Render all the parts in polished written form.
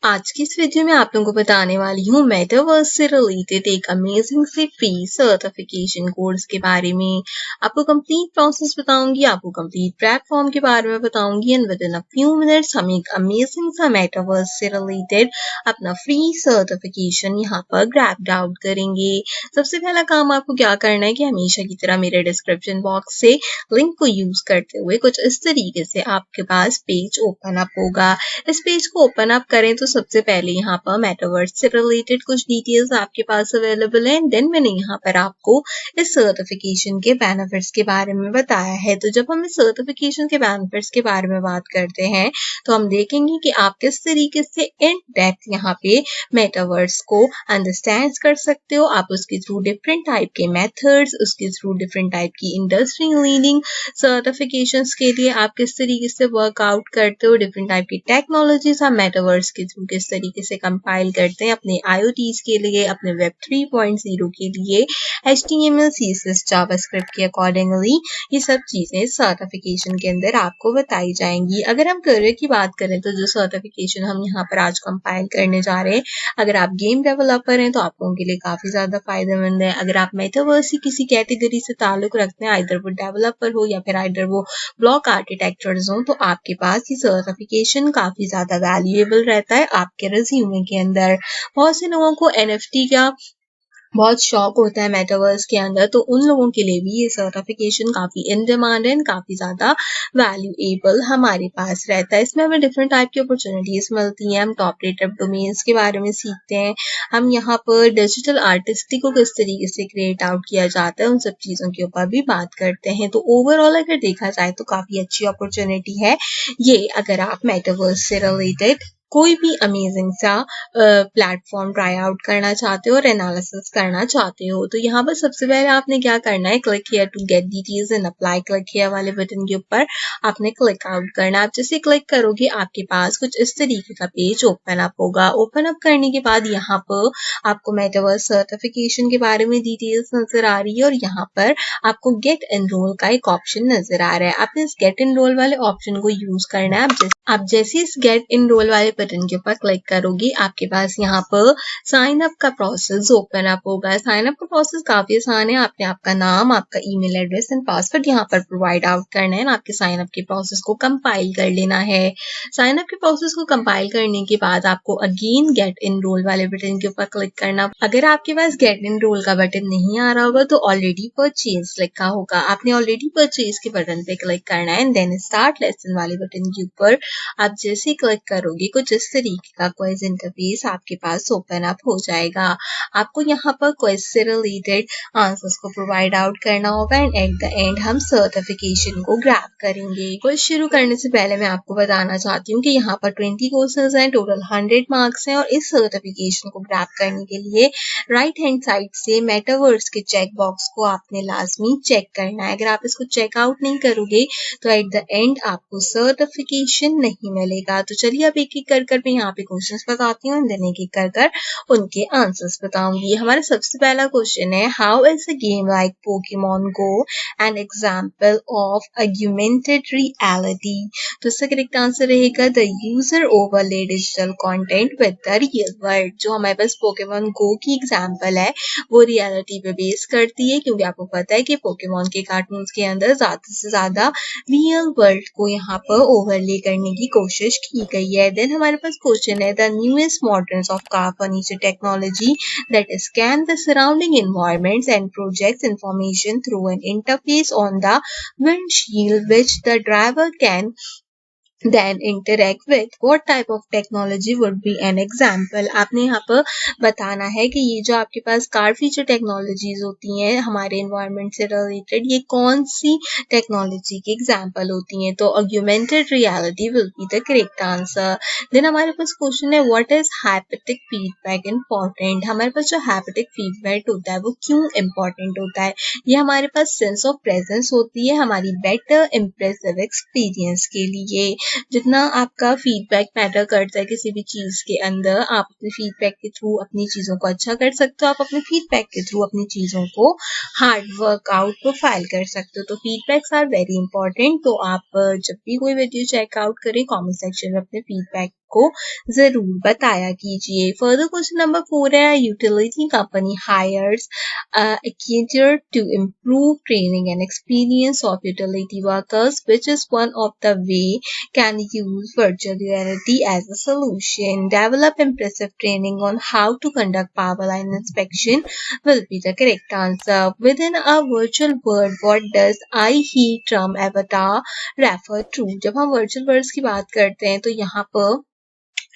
आज की इस वीडियो में आप लोगों को बताने वाली हूँ मेटावर्स से रिलेटेड एक अमेजिंग से फ्री सर्टिफिकेशन कोर्स के बारे में। आपको कंप्लीट प्रोसेस बताऊंगी, आपको कंप्लीट प्लेटफॉर्म के बारे में बताऊंगी and with in a few minutes हम एक अमेजिंग सा मेटावर्स से रिलेटेड अपना फ्री सर्टिफिकेशन यहाँ पर ग्रैब आउट करेंगे। सबसे पहला काम आपको क्या करना है कि हमेशा की तरह मेरे डिस्क्रिप्शन बॉक्स से लिंक को यूज करते हुए कुछ इस तरीके से आपके पास पेज ओपन अप होगा। इस पेज को ओपन अप करें तो सबसे पहले यहाँ पर मेटावर्स से रिलेटेड कुछ डिटेल्स आपके पास अवेलेबल है एंड देन मैंने यहाँ पर आपको इस सर्टिफिकेशन के बेनिफिट्स के बारे में बताया है। तो जब हम इस सर्टिफिकेशन के बेनिफिट्स के बारे में बात करते हैं तो हम देखेंगे कि आप किस तरीके से इन डेप्थ यहाँ पे मेटावर्स को अंडरस्टैंड कर सकते हो। आप उसके थ्रू डिफरेंट टाइप के मेथड्स, उसके थ्रू डिफरेंट टाइप की इंडस्ट्री लीडिंग सर्टिफिकेशंस के लिए आप किस तरीके से वर्कआउट करते हो, डिफरेंट टाइप की टेक्नोलॉजीज आप मेटावर्स के थ्रू किस तरीके से कंपाइल करते हैं अपने IoTs के लिए, अपने वेब 3.0 के लिए, HTML CSS जावास्क्रिप्ट के अकॉर्डिंगली ये सब चीजें सर्टिफिकेशन के अंदर आपको बताई जाएंगी। अगर हम करियर की बात करें तो जो सर्टिफिकेशन हम यहाँ पर आज कंपाइल करने जा रहे हैं, अगर आप गेम डेवलपर हैं तो आप लोगों के लिए काफी ज्यादा फायदेमंद है। अगर आप मेटावर्स की किसी कैटेगरी से ताल्लुक रखते हैं, आइदर वो डेवलपर हो या फिर आइदर वो ब्लॉक आर्किटेक्चर्स हो, तो आपके पास ये सर्टिफिकेशन काफी ज्यादा वैल्यूएबल रहता है आपके रिज्यूमे के अंदर। बहुत से लोगों को NFT का बहुत शौक होता है मेटावर्स के अंदर, तो उन लोगों के लिए भी ये सर्टिफिकेशन काफी इन डिमांड है, काफी ज्यादा वैल्यूएबल हमारे पास रहता है। इसमें हमें डिफरेंट टाइप की अपॉर्चुनिटीज मिलती हैं। हम टॉप रेटेड डोमेन्स के बारे में सीखते हैं, हम यहाँ पर डिजिटल आर्टिस्टी को किस तरीके से क्रिएट आउट किया जाता है उन सब चीजों के ऊपर भी बात करते हैं। तो ओवरऑल अगर देखा जाए तो काफी अच्छी अपॉर्चुनिटी है ये, अगर आप मेटावर्स से रिलेटेड कोई भी अमेजिंग सा प्लेटफॉर्म ट्राई आउट करना चाहते हो और एनालिसिस करना चाहते हो। तो यहाँ पर सबसे पहले आपने क्या करना है, click here to get details and apply, click here वाले बटन के ऊपर आपने क्लिक आउट करना है। आप जैसे क्लिक करोगे आपके पास कुछ इस तरीके का पेज ओपन अप होगा। ओपन अप करने के बाद यहाँ पर आपको मेटावर्स सर्टिफिकेशन के बारे में डिटेल्स नजर आ रही है और यहाँ पर आपको गेट एनरोल का एक ऑप्शन नजर आ रहा है। आपने इस गेट एनरोल वाले ऑप्शन को यूज करना है। आप जैसे इस गेट एनरोल वाले बटन के ऊपर क्लिक करोगे आपके पास यहाँ पर साइन अप का प्रोसेस ओपन अप होगा। साइन अप का प्रोसेस काफी आसान है। आपने आपका नाम, आपका ईमेल एड्रेस एंड पासवर्ड यहाँ पर प्रोवाइड आउट करना है। आपके साइन अप के प्रोसेस को कंपाइल कर लेना है। साइन अप के प्रोसेस को कंपाइल करने के बाद आपको अगेन गेट एनरोल वाले बटन के ऊपर क्लिक करना। अगर आपके पास गेट एनरोल का बटन नहीं आ रहा होगा तो ऑलरेडी परचेज लिखा होगा, आपने ऑलरेडी परचेज के बटन पे क्लिक करना है एंड देन स्टार्ट लेसन वाले बटन के ऊपर आप जैसे क्लिक करोगे कुछ इस तरीके का क्विज इंटरफेस आपके पास ओपन अप हो जाएगा। आपको यहाँ पर क्विज से रिलेटेड आंसर्स को प्रोवाइड आउट करना होगा एंड एट द एंड हम सर्टिफिकेशन को ग्रैब करेंगे। क्विज शुरू करने से पहले मैं आपको बताना चाहती हूँ कि यहाँ पर 20 क्वेश्चंस हैं, टोटल 100 मार्क्स हैं और इस सर्टिफिकेशन को ग्रैब करने के लिए राइट हैंड साइड से मेटावर्स के चेक बॉक्स को आपने लाजमी चेक करना है। अगर आप इसको चेकआउट नहीं करोगे तो एट द एंड आपको सर्टिफिकेशन नहीं मिलेगा। तो चलिए अब एक एक कर मैं यहाँ पे क्वेश्चंस बताती हूँ, देन एक एक कर उनके आंसर्स बताऊंगी। हमारा सबसे पहला क्वेश्चन है, how is a game like Pokemon Go an example of augmented reality. तो इसका करेक्ट आंसर रहेगा the user overlay digital content with the real world. जो हमारे पास पोकेमॉन गो की एग्जाम्पल है वो रियलिटी पे बेस करती है, क्योंकि आपको पता है कि पोकेमॉन के कार्टून्स के अंदर ज्यादा से ज्यादा रियल वर्ल्ड को यहाँ पर ओवरले करने की कोशिश की गई है। देन हमारे पास क्वेश्चन है, the newest models of car furniture technology that scan the surrounding environments and projects information through an interface on the windshield which the driver can then interact with. What type of technology would be an example? आपने यहाँ पर बताना है कि ये जो आपके पास car feature technologies होती हैं हमारे एनवायरनमेंट से रिलेटेड, ये कौन सी टेक्नोलॉजी की एग्जाम्पल होती हैं। तो augmented reality will be the correct answer. Then हमारे पास क्वेश्चन है, what is haptic feedback important. हमारे पास जो हैप्टिक फीडबैक होता है वो क्यों इम्पोर्टेंट होता है। ये हमारे पास सेंस ऑफ प्रेजेंस होती है हमारी बेटर इम्प्रेसिव एक्सपीरियंस के लिए। जितना आपका फीडबैक मैटर करता है किसी भी चीज के अंदर, आप अपने फीडबैक के थ्रू अपनी चीजों को अच्छा कर सकते हो, आप अपने फीडबैक के थ्रू अपनी चीजों को हार्ड वर्क आउट प्रोफाइल कर सकते हो। तो फीडबैक्स आर वेरी इंपॉर्टेंट। तो आप जब भी कोई वीडियो चेकआउट करें कमेंट सेक्शन में अपने फीडबैक को जरूर बताया कीजिए। फर्दर क्वेश्चन नंबर 4 है, utility company hires a caterer to improve training and experience of utility workers, which is one of the way can use virtual reality as a solution. Develop impressive training on how to conduct power line inspection will be the correct answer. Within a virtual world, what does I he term avatar refer to? जब हम virtual worlds की बात करते हैं तो यहाँ पर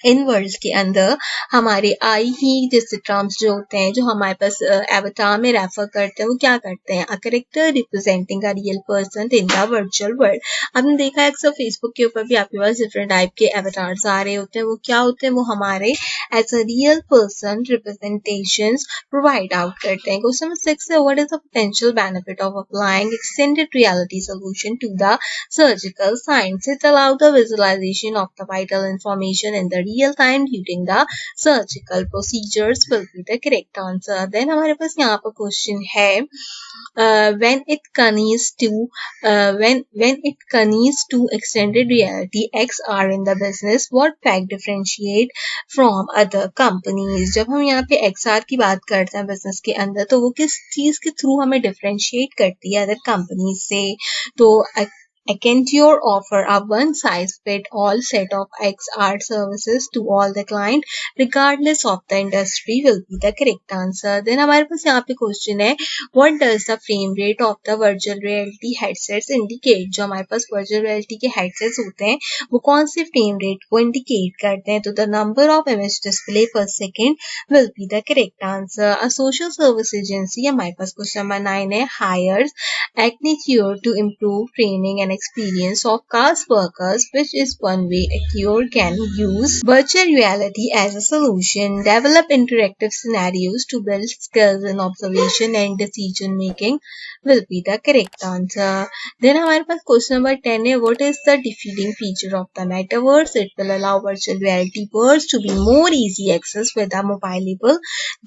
इन words के अंदर हमारे आई ही जैसे टर्म्स जो होते हैं जो हमारे पास एवटार में रेफर करते हैं वो क्या करते हैं, a character representing a real person in the virtual world. आपने देखा है अक्सर फेसबुक के ऊपर भी आपके पास डिफरेंट टाइप के एवटार्स आ रहे होते हैं, वो क्या होते हैं, वो हमारे as a real person representations provide out करते हैं। क्वेश्चन नंबर 6 है, what is the potential benefit of applying extended reality solution to the surgical science? It allows the visualization of the vital information in the real time during the surgical procedures will be the correct answer. Then हमारे पास यहाँ पर question है, when it connects to extended reality XR in the business, what fact differentiate from other companies? जब हम यहाँ पे XR की बात करते हैं बिजनेस के अंदर तो वो किस चीज के थ्रू हमें डिफरेंशिएट करती है अदर कंपनीज से? तो Accenture offer a one-size-fits-all set of XR services to all the client regardless of the industry will be the correct answer. Then हमारे पास यहाँ पे क्वेश्चन है, what does the frame rate of the virtual reality headsets indicate? जो हमारे पास virtual reality के headsets होते हैं वो कौन से frame rate को indicate करते हैं? तो the number of image display per second will be the correct answer. A social service agency, हमारे पास क्वेश्चन नंबर 9 है, hires Accenture to improve training and experience of cast workers, which is one way Accenture can use virtual reality as a solution. Develop interactive scenarios to build skills in observation and decision making will be the correct answer. Then हमारे पास question number 10 है, what is the defeating feature of the metaverse? It will allow virtual reality worlds to be more easy access with the mobileable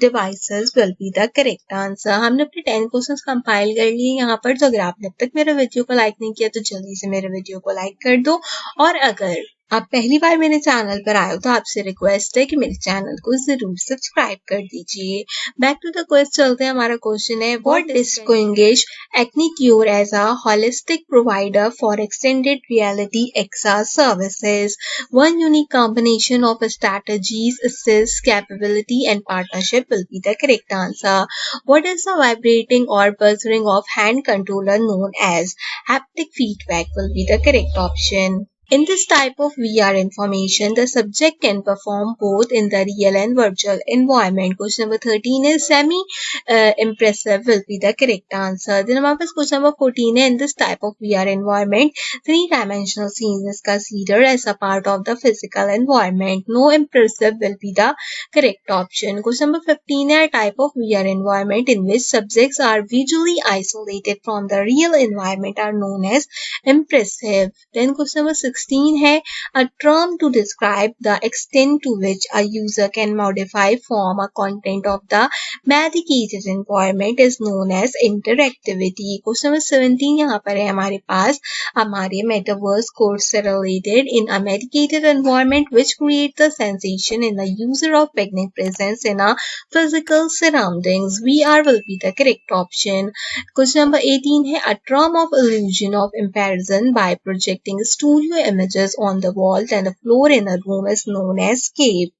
devices will be the correct answer. हमने अपने 10 questions compile कर लिए यहाँ पर, तो अगर आपने अब तक मेरे वीडियो को लाइक नहीं किया तो जल्दी से मेरे वीडियो को लाइक कर दो, और अगर आप पहली बार मेरे चैनल पर आए हो तो आपसे रिक्वेस्ट है कि मेरे चैनल को जरूर सब्सक्राइब कर दीजिए। बैक टू द क्वेश्चन चलते हैं। हमारा क्वेश्चन है, what distinguish Accenture as a holistic provider for extended reality XR services? One unique combination of strategies, assist, capability and partnership will be the correct answer. What is the vibrating or buzzing of hand controller known as? Haptic feedback will be the correct option. In this type of VR information, the subject can perform both in the real and virtual environment. Question number 13 is semi-impressive will be the correct answer. Then हमारे पास question number 14 है, in this type of VR environment, three-dimensional scenes is considered as a part of the physical environment. No impressive will be the correct option. Question number 15 है, a type of VR environment in which subjects are visually isolated from the real environment are known as impressive. Then question number 16 है, a term to describe the extent to which a user can modify form or content of the medicated environment is known as interactivity. Question number 17 यहाँ पर है हमारे पास, हमारे metaverse course से related in a medicated environment which creates the sensation in the user of being presence in a physical surroundings. VR will be the correct option. Question number 18 है, a term of illusion of comparison by projecting studio images on the walls and the floor in a room is known as scape.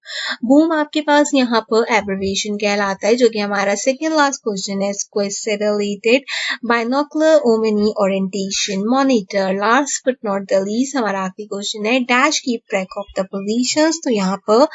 Boom आपके पास यहाँ पर abbreviation कहलाता है, जो कि हमारा second last question है क्वेश्चन से related. Binocular omni orientation monitor. Last but not the least हमारा आखिरी क्वेश्चन है, dash keep track of the positions. तो यहाँ पर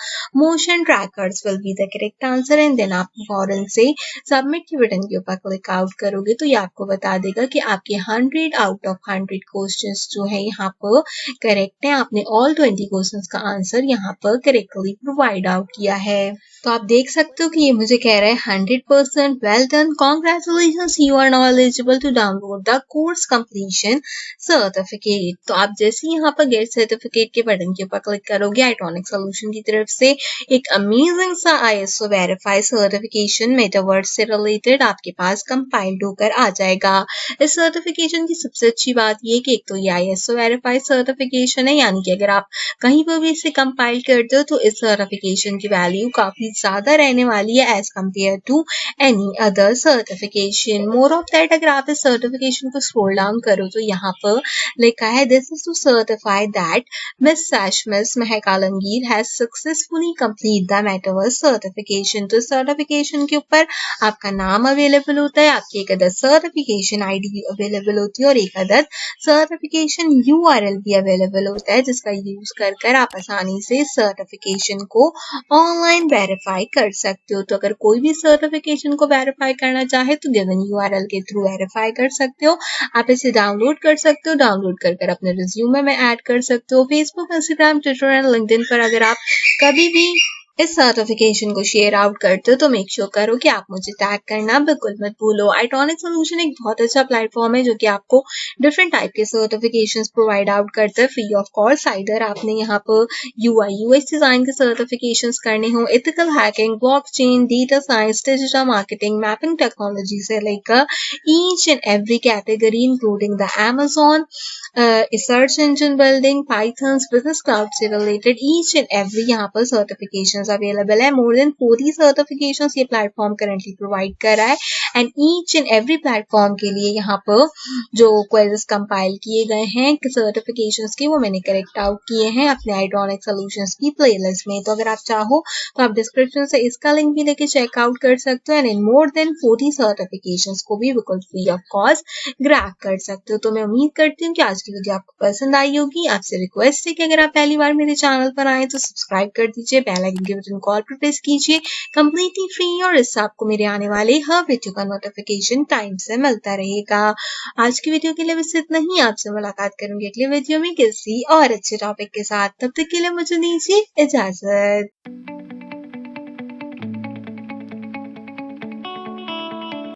motion trackers will be the correct answer. And then आप फौरन से सबमिट के बटन के ऊपर क्लिक आउट करोगे तो ये आपको बता देगा कि आपके 100 आउट ऑफ 100 क्वेश्चंस जो है यहाँ पर करेक्ट है। आपने ऑल 20 क्वेश्चंस का आंसर यहाँ पर करेक्टली प्रोवाइड आउट किया है। तो आप देख सकते हो कि ये मुझे कह रहा है 100% well done, congratulations, you are now eligible to download the course completion certificate. तो आप जैसे ही यहाँ पर गेट सर्टिफिकेट के बटन के ऊपर क्लिक करोगे, आइटॉनिक सॉल्यूशन की तरफ से एक अमेजिंग सा ISO वेरीफाइड सर्टिफिकेशन मेटावर्स से रिलेटेड आपके पास कंपाइल्ड होकर आ जाएगा। इस सर्टिफिकेशन की सबसे अच्छी बात ये कि एक तो ये ISO वेरीफाइड सर्टिफिकेट सर्टिफिकेशन है, यानी कि अगर आप कहीं पर भी इसे कंपाइल करते हो तो इस सर्टिफिकेशन की वैल्यू काफी ज्यादा रहने वाली है as compare to any other certification. More of that, अगर आप इस सर्टिफिकेशन को स्क्रॉल डाउन करो तो यहाँ पर लिखा है this is to certify that miss miss Mahak Alamgir has successfully complete the metaverse certification. तो सर्टिफिकेशन के ऊपर आपका नाम अवेलेबल होता है, आपकी एक अदद सर्टिफिकेशन आईडी अवेलेबल होती है और एक अदद सर्टिफिकेशन यूआरएल भी अवेलेबल होता है जिसका यूज कर आप आसानी से सर्टिफिकेशन को ऑनलाइन वेरीफाई कर सकते हो। तो अगर कोई भी सर्टिफिकेशन को वेरीफाई करना चाहे तो गिवन यूआरएल के थ्रू वेरीफाई कर सकते हो। आप इसे डाउनलोड कर सकते हो, डाउनलोड कर अपने रिज्यूमे में ऐड कर सकते हो। Facebook, Instagram, Twitter and LinkedIn पर अगर आप कभी भी इस सर्टिफिकेशन को शेयर आउट करते हो तो मेक श्योर करो कि आप मुझे टैग करना बिल्कुल मत भूलो। आइटॉनिक सॉल्यूशन एक बहुत अच्छा प्लेटफॉर्म है जो कि आपको डिफरेंट टाइप के सर्टिफिकेशंस प्रोवाइड आउट करता है फ्री ऑफ कॉस्ट। आइदर आपने यहाँ पर यूआई यूएक्स डिजाइन के सर्टिफिकेशंस करने हो, ethical hacking, blockchain, data science, digital marketing, mapping technology से लेकर each and every category including the Amazon, search engine building, Python, business cloud से रिलेटेड ईच एंड एवरी यहाँ पर सर्टिफिकेशंस अवेलेबल है। More than 40 certifications ये platform currently provide कर रहा है and each and every platform के लिए यहाँ पर जो क्वेज़ेस कंपाइल किए गए हैं सर्टिफिकेशंस के वो मैंने करेक्ट आउट किए हैं अपने आइटॉनिक सॉल्यूशंस की प्लेलिस्ट में। तो अगर आप चाहो तो आप डिस्क्रिप्शन से इसका लिंक भी लेके चेकआउट कर सकते हो and in more than 40 certifications को भी बिल्कुल फ्री ऑफ कॉस्ट ग्रैब कर सकते हो। तो मैं उम्मीद करती हूँ कि आज की वीडियो आपको पसंद आई होगी। आपसे रिक्वेस्ट है कि अगर आप पहली बार मेरे चैनल पर आए तो सब्सक्राइब कर दीजिए, बेल आइकन के बटन को ऑल पर प्रेस कीजिए, कंप्लीटली फ्री और इससे आपको मेरे आने वाले हर वीडियो का नोटिफिकेशन टाइम से मिलता रहेगा। आज की वीडियो के लिए बस इतना ही। आपसे मुलाकात करूंगी अगले वीडियो में किसी और अच्छे टॉपिक के साथ। तब तक के लिए मुझे दीजिए इजाजत।